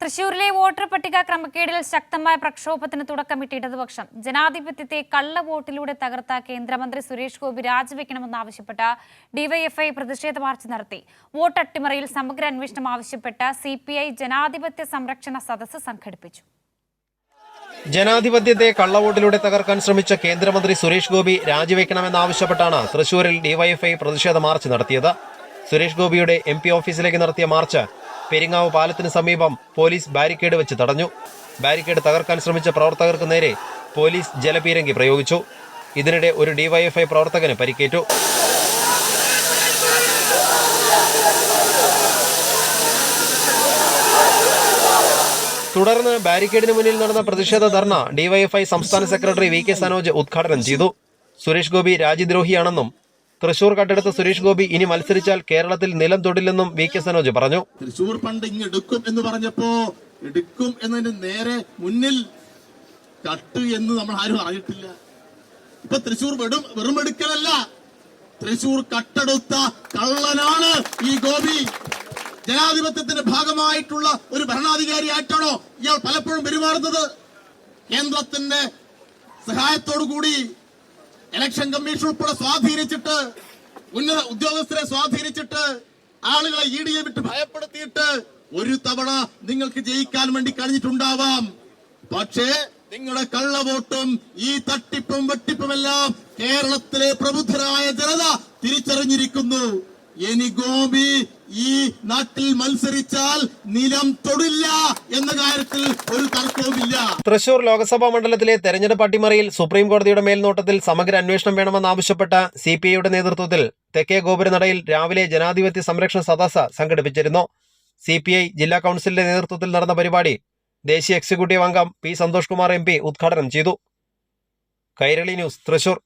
തൃശൂരിലെ വോട്ടർ പട്ടിക ക്രമക്കേടിൽ ശക്തമായ പ്രക്ഷോഭത്തിന് തുടക്കമിട്ട ഇടതുപക്ഷം ജനാധിപത്യത്തെ കള്ളവോട്ടിലൂടെ തകർത്ത കേന്ദ്രമന്ത്രി സുരേഷ് ഗോപി രാജിവെക്കണമെന്നാവശ്യപ്പെട്ട ഡിവൈഎഫ്ഐ പ്രതിഷേധ മാർച്ച് നടത്തി. വോട്ട് അട്ടിമറിയിൽ സമഗ്ര അന്വേഷണം ആവശ്യപ്പെട്ട സിപിഐ ജനാധിപത്യ സംരക്ഷണ സദസ്സ് സംഘടിപ്പിച്ചു. ജനാധിപത്യത്തെ കള്ളവോട്ടിലൂടെ തകർക്കാൻ ശ്രമിച്ച കേന്ദ്രമന്ത്രി സുരേഷ് ഗോപി രാജിവെക്കണമെന്നാവശ്യപ്പെട്ടാണ് തൃശൂരിൽ ഡിവൈഎഫ്ഐ പ്രതിഷേധ മാർച്ച് നടത്തിയത്. സുരേഷ് ഗോപിയുടെ MP ഓഫീസിലേക്ക് നടത്തിയ മാർച്ച് പെരിങ്ങാവ് പാലത്തിന് സമീപം പോലീസ് ബാരിക്കേഡ് വെച്ച് തടഞ്ഞു. ബാരിക്കേഡ് തകർക്കാൻ ശ്രമിച്ച പ്രവർത്തകർക്ക് നേരെ പോലീസ് ജലപീരങ്കി പ്രയോഗിച്ചു. ഇതിനിടെ ഒരു ഡിവൈഎഫ്ഐ പ്രവർത്തകന് പരിക്കേറ്റു. തുടർന്ന് ബാരിക്കേഡിന് മുന്നിൽ നടന്ന പ്രതിഷേധ ധർണ ഡിവൈഎഫ്ഐ സംസ്ഥാന സെക്രട്ടറി VK സനോജ് ഉദ്ഘാടനം ചെയ്തു. സുരേഷ് ഗോപി രാജ്യദ്രോഹിയാണെന്നും തൃശൂർ കട്ടെടുത്ത സുരേഷ് ഗോപി ഇനി മത്സരിച്ചാൽ കേരളത്തിൽ നിലം തൊടില്ലെന്നും VK സനോജ് പറഞ്ഞു. തൃശൂർ പണ്ട് ഇങ്ങ് എടുക്കും എന്ന് പറഞ്ഞപ്പോ എടുക്കും എന്നതിന് നേരെ മുന്നിൽ കട്ട് എന്ന് നമ്മൾ ആരും അറിയിട്ടില്ല. ഇപ്പൊ തൃശൂർ വെറും എടുക്കലല്ല, തൃശൂർ കട്ടെടുത്ത കള്ളനാണ് ഈ ഗോപി. ജനാധിപത്യത്തിന്റെ ഭാഗമായിട്ടുള്ള ഒരു ഭരണാധികാരിയായിട്ടാണോ ഇയാൾ പലപ്പോഴും പെരുമാറുന്നത്? കേന്ദ്രത്തിന്റെ സഹായത്തോടുകൂടി ഇലക്ഷൻ കമ്മീഷൻ ഉൾപ്പെടെ സ്വാധീനിച്ചിട്ട്, ഉന്നത ഉദ്യോഗസ്ഥരെ സ്വാധീനിച്ചിട്ട്, ആളുകളെ ED വിട്ട് ഭയപ്പെടുത്തിയിട്ട് ഒരു തവണ നിങ്ങൾക്ക് ജയിക്കാൻ വേണ്ടി കഴിഞ്ഞിട്ടുണ്ടാവാം. പക്ഷേ നിങ്ങളുടെ കള്ളവോട്ടും ഈ തട്ടിപ്പും വെട്ടിപ്പുമെല്ലാം കേരളത്തിലെ പ്രബുദ്ധരായ ജനത തിരിച്ചറിഞ്ഞിരിക്കുന്നു. ഇനി ഗോപി ഈ നാട്ടിൽ മത്സരിച്ചാൽ നിലം തൊടില്ല എന്ന കാര്യത്തിൽ ഒരു തർക്കവുമില്ല. തൃശൂർ ലോക്സഭാ മണ്ഡലത്തിലെ തെരഞ്ഞെടുപ്പ് അട്ടിമറിയിൽ സുപ്രീം കോടതിയുടെ മേൽനോട്ടത്തിൽ സമഗ്ര അന്വേഷണം വേണമെന്നാവശ്യപ്പെട്ട CPIയുടെ നേതൃത്വത്തിൽ തെക്കേ ഗോപുരനടയിൽ രാവിലെ ജനാധിപത്യ സംരക്ഷണ സദസ്സ് സംഘടിപ്പിച്ചിരുന്നു. CPI ജില്ലാ കൌൺസിലിന്റെ നേതൃത്വത്തിൽ നടന്ന പരിപാടി ദേശീയ എക്സിക്യൂട്ടീവ് അംഗം P. സന്തോഷ് കുമാർ MP ഉദ്ഘാടനം ചെയ്തു. കൈരളി ന്യൂസ്, തൃശൂർ.